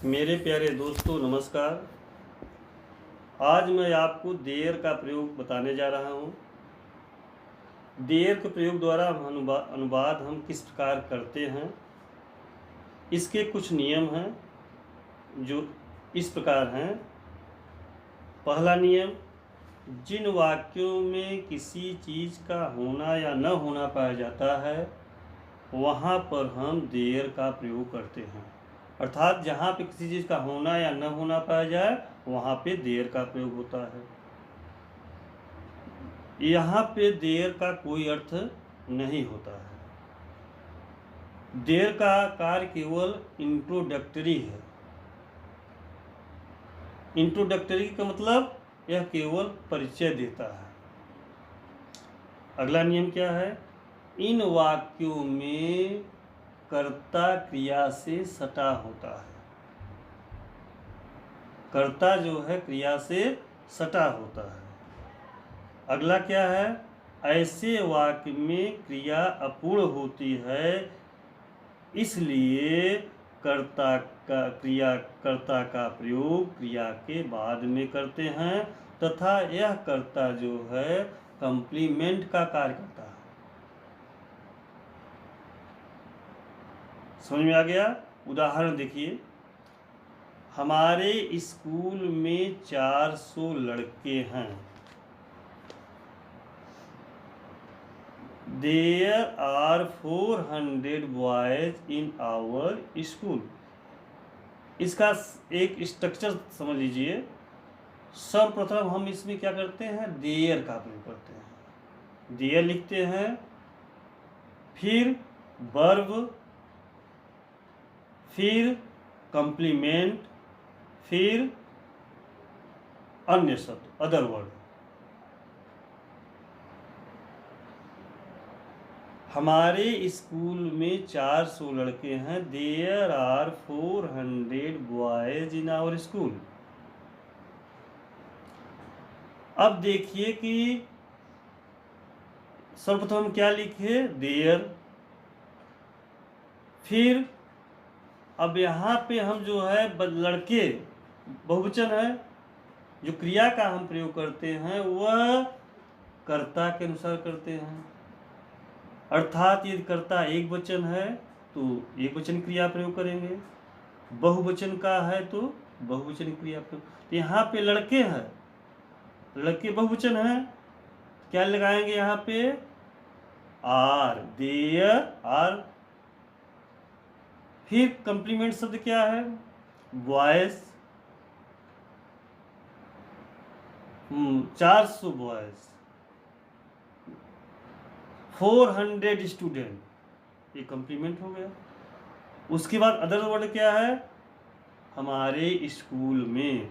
मेरे प्यारे दोस्तों नमस्कार। आज मैं आपको देयर का प्रयोग बताने जा रहा हूँ। देयर के प्रयोग द्वारा हम अनुवाद हम किस प्रकार करते हैं, इसके कुछ नियम हैं जो इस प्रकार हैं। पहला नियम, जिन वाक्यों में किसी चीज़ का होना या न होना पाया जाता है वहाँ पर हम देयर का प्रयोग करते हैं। अर्थात जहाँ पे किसी चीज़ का होना या न होना पाया जाए वहाँ पे देयर का प्रयोग होता है। यहाँ पे देयर का कोई अर्थ नहीं होता है। देयर का कार्य केवल इंट्रोडक्टरी है। इंट्रोडक्टरी का मतलब यह केवल परिचय देता है। अगला नियम क्या है, इन वाक्यों में कर्ता क्रिया से सटा होता है। कर्ता जो है क्रिया से सटा होता है। अगला क्या है, ऐसे वाक्य में क्रिया अपूर्ण होती है, इसलिए कर्ता का प्रयोग क्रिया के बाद में करते हैं तथा यह कर्ता जो है कंप्लीमेंट का कार्य करता है। समझ में आ गया? उदाहरण देखिए, हमारे स्कूल में 400 लड़के हैं। There are 400 boys in our school। इसका एक स्ट्रक्चर समझ लीजिए। सर्वप्रथम हम इसमें क्या करते हैं, देयर का प्रयोग करते हैं। देयर लिखते हैं, फिर वर्ब, फिर कंप्लीमेंट, फिर अन्य शब्द अदर वर्ड। हमारे स्कूल में 400 लड़के हैं। There are 400 boys in our school. अब देखिए कि सर्वप्रथम क्या लिखे, देयर। फिर अब यहाँ पे हम जो है लड़के बहुवचन है, जो क्रिया का हम प्रयोग करते हैं वह कर्ता के अनुसार करते हैं। अर्थात यदि कर्ता एक वचन है तो एक वचन क्रिया प्रयोग करेंगे, बहुवचन का है तो बहुवचन क्रिया प्रयोग। तो यहाँ पे लड़के हैं, लड़के बहुवचन है, क्या लगाएंगे यहाँ पे, आर, देयर आर। फिर कंप्लीमेंट शब्द क्या है, बॉयज। 400 बॉयज, 400 स्टूडेंट, ये कंप्लीमेंट हो गया। उसके बाद अदर वर्ड क्या है, हमारे स्कूल में,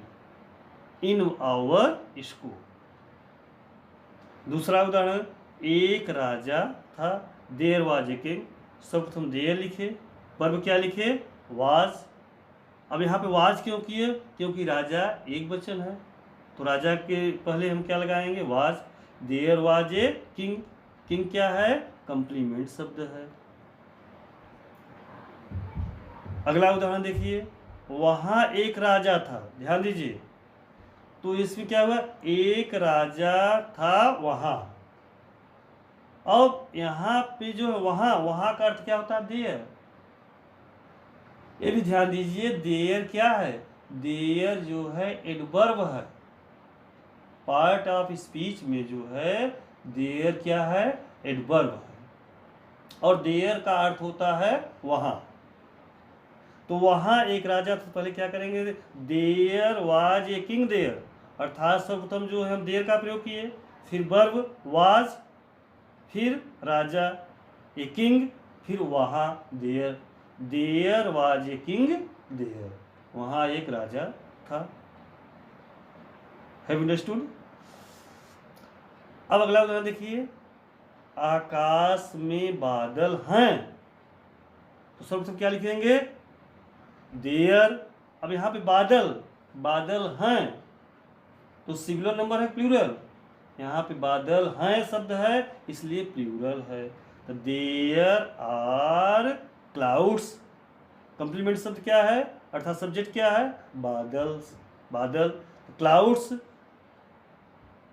इन आवर स्कूल। दूसरा उदाहरण, एक राजा था। There was a king. सर्वप्रथम देयर लिखे, वर्ब क्या लिखे, वाज। अब यहाँ पे वाज क्यों किए, क्योंकि राजा एक वचन है तो राजा के पहले हम क्या लगाएंगे, was. There was a king, king क्या है, कंप्लीमेंट शब्द है। अगला उदाहरण देखिए, वहां एक राजा था। ध्यान दीजिए, तो इसमें क्या हुआ, एक राजा था वहां। अब यहाँ पे जो है वहां, वहां का अर्थ क्या होता है, देयर। ये भी ध्यान दीजिए, देयर क्या है, देयर जो है एडवर्ब है। पार्ट ऑफ स्पीच में जो है देयर क्या है, एडवर्ब है। और देयर का अर्थ होता है वहां। तो वहां एक राजा था, पहले क्या करेंगे, there was a king there. अर्थात सर्वप्रथम जो है हम देयर का प्रयोग किए, फिर वर्ब वाज, फिर राजा ए किंग, फिर वहां there. There was a king there, वहां एक राजा था। Have understood? अब अगला उदाहरण देखिए, आकाश में बादल हैं। तो सर्वप्रथम क्या लिखेंगे, देयर। अब यहाँ पे बादल, बादल हैं तो सिंगुलर नंबर है, प्लूरल। यहाँ पे बादल हैं शब्द है इसलिए प्लूरल है। There are clouds. कंप्लीमेंट शब्द क्या है? अर्थात सब्जेक्ट क्या है, बादल। बादल, क्लाउड्स,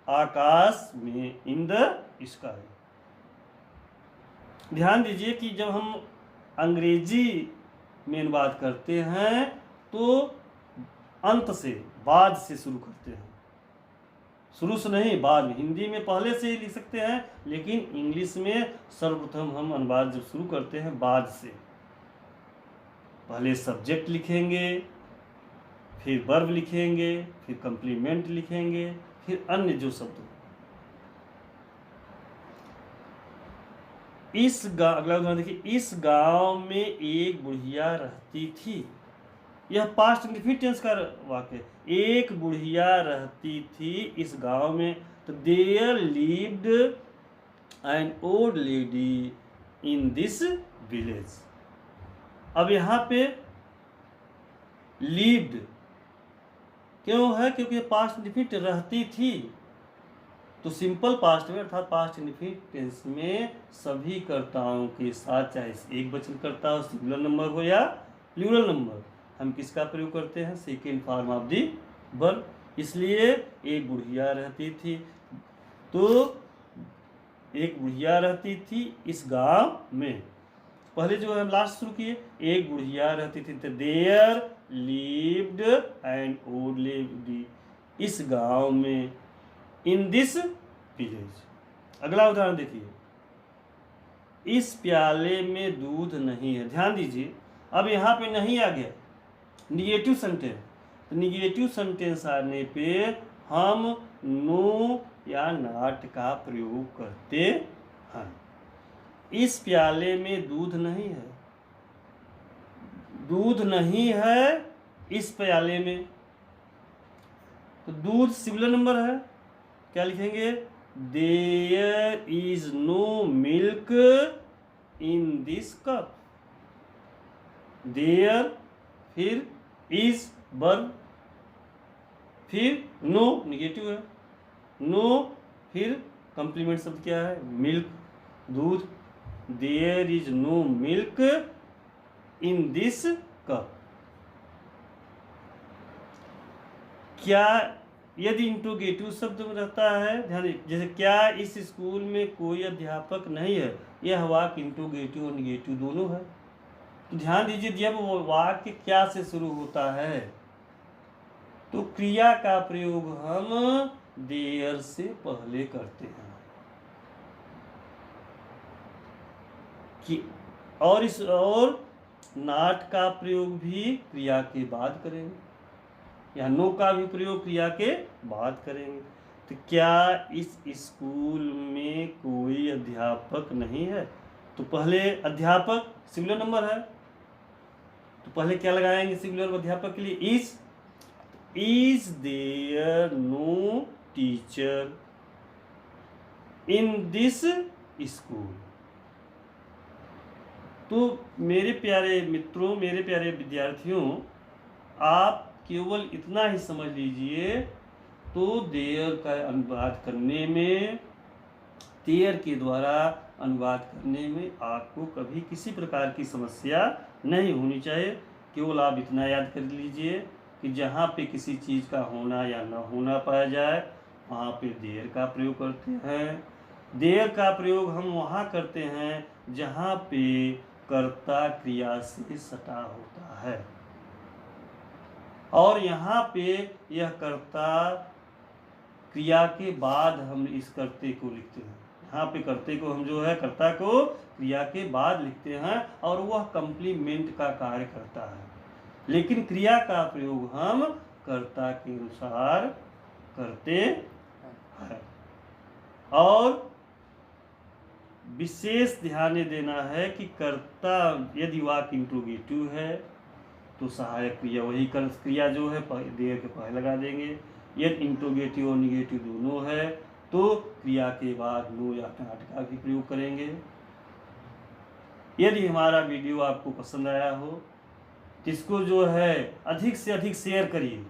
आकाश में, इन द स्काई। ध्यान दीजिए कि जब हम अंग्रेजी में अनुवाद करते हैं तो अंत से, बाद से शुरू करते हैं, शुरू से नहीं, बाद में। हिंदी में पहले से ही लिख सकते हैं, लेकिन इंग्लिश में सर्वप्रथम हम अनुवाद जब शुरू करते हैं बाद से। पहले सब्जेक्ट लिखेंगे, फिर वर्ब लिखेंगे, फिर कंप्लीमेंट लिखेंगे, फिर अन्य जो शब्द। अगला उदाहरण देखिए, इस गांव में एक बुढ़िया रहती थी। यह पास्ट इंडेफिनिट टेंस का वाक्य। एक बुढ़िया रहती थी इस गांव में, तो there lived an old lady in this village. अब यहाँ पे लिव्ड क्यों है, क्योंकि पास्ट इंडेफिनिट रहती थी, तो सिंपल पास्ट में अर्थात पास्ट इंडेफिनिट टेंस में सभी कर्ताओं के साथ, चाहे एक वचन कर्ता हो, सिंगुलर नंबर हो या प्लूरल नंबर, हम किसका प्रयोग करते हैं, second form of the verb. इसलिए एक बुढ़िया रहती थी, तो एक बुढ़िया रहती थी इस गांव में। पहले जो है लास्ट शुरू किए, एक बुढ़िया रहती थी, तो there lived an old lady इस गांव में, इन दिस विलेज। अगला उदाहरण देखिए, इस प्याले में दूध नहीं है। ध्यान दीजिए, अब यहाँ पे नहीं आ गया निगेटिव सेंटेंस, तो निगेटिव सेंटेंस आने पे हम नो या नॉट का प्रयोग करते हैं। इस प्याले में दूध नहीं है, दूध नहीं है इस प्याले में, तो दूध सिंगुलर नंबर है, क्या लिखेंगे, there is no milk in this cup. There, फिर इज वर्ब, फिर नो निगेटिव है, नो, फिर कंप्लीमेंट शब्द क्या है, मिल्क, दूध। There is no milk in this cup. क्या यदि इंट्रोगेटिव शब्द में रहता है, ध्यान दीजिए, जैसे क्या इस स्कूल में कोई अध्यापक नहीं है, यह वाक्य इंट्रोगेटिव और निगेटिव दोनों है। तो ध्यान दीजिए, जब वो वाक्य क्या से शुरू होता है तो क्रिया का प्रयोग हम देयर से पहले करते हैं कि, और नॉट का प्रयोग भी क्रिया के बाद करेंगे, या नो का भी प्रयोग क्रिया के बाद करेंगे। तो क्या इस स्कूल में कोई अध्यापक नहीं है, तो पहले अध्यापक सिंगुलर नंबर है, तो पहले क्या लगाएंगे सिंगुलर अध्यापक के लिए, is there no teacher in this school. तो मेरे प्यारे मित्रों, मेरे प्यारे विद्यार्थियों, आप केवल इतना ही समझ लीजिए, तो देयर का अनुवाद करने में, देयर के द्वारा अनुवाद करने में आपको कभी किसी प्रकार की समस्या नहीं होनी चाहिए। केवल आप इतना याद कर लीजिए कि जहाँ पे किसी चीज़ का होना या न होना पाया जाए, वहाँ पे देयर का प्रयोग करते हैं। देयर का प्रयोग हम वहाँ करते हैं जहाँ पे कर्ता क्रिया से सटा होता है, और यहाँ पे यह कर्ता क्रिया के बाद हम इस कर्ते को लिखते हैं। यहाँ पे कर्ते को हम जो है, कर्ता को क्रिया के बाद लिखते हैं, और वह कंप्लीमेंट का कार्य करता है, लेकिन क्रिया का प्रयोग हम कर्ता के अनुसार करते हैं। और विशेष ध्यान देना है कि कर्ता यदि वाक्य इंट्रोगेटिव है तो सहायक क्रिया वही क्रिया जो है देयर के पहले लगा देंगे। यदि इंट्रोगेटिव और निगेटिव दोनों है तो क्रिया के बाद नो या नॉट का भी प्रयोग करेंगे। यदि हमारा वीडियो आपको पसंद आया हो, इसको जो है अधिक से अधिक शेयर करिए।